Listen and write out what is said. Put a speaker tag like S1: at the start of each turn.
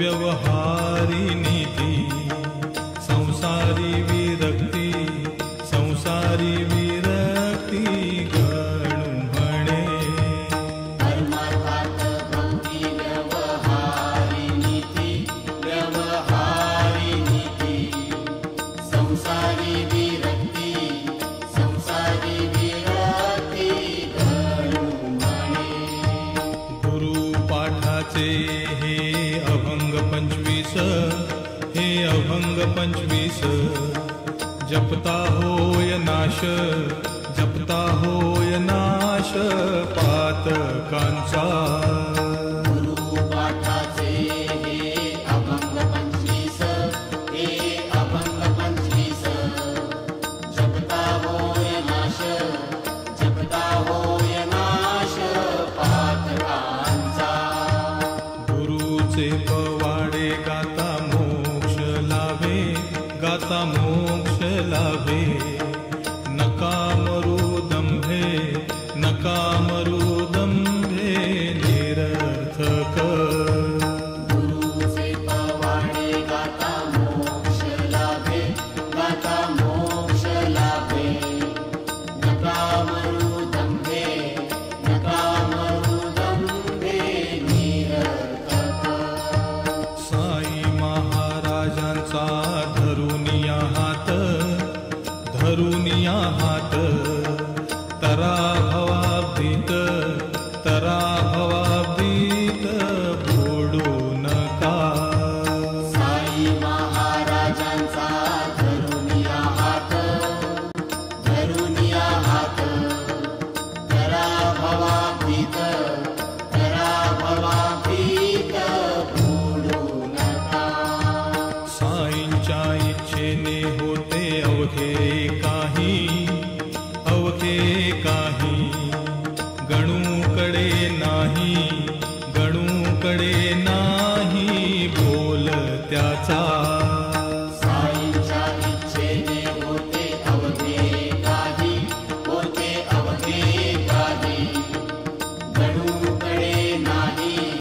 S1: व्यवहारी नीती संसारी विरक्ती संसारी विरक्ती गणू म्हणे
S2: परमार्थात भक्ती व्यवहारी नीती संसारी विरक्ती गणू म्हणे
S1: गुरुपाठाचे हे अभंग 25 हे अभंग 25 जपता होय नाश जपता होय नाश पातकांचा
S2: गुरुपाठाचे हे अभंग 25 हे अभंग 25 जपता होय नाश पातकांचा
S1: गुरुचे पवाडे गाता मोक्ष लाभे नका मरू दंभे निरर्थक
S2: गुरुचे पवाडे गाता मोक्ष लाभे नका मरू दंभे निरर्थक
S1: साई महाराजांचा धरुनिया हात तरा भवाब्दीत बुडू नका
S2: साई महाराजांचा धरुनिया हात तरा भवाब्दीत बुडू नका
S1: साईंच्या इच्छेने होते अवघे काही गणूकडे नाही बोल त्याचा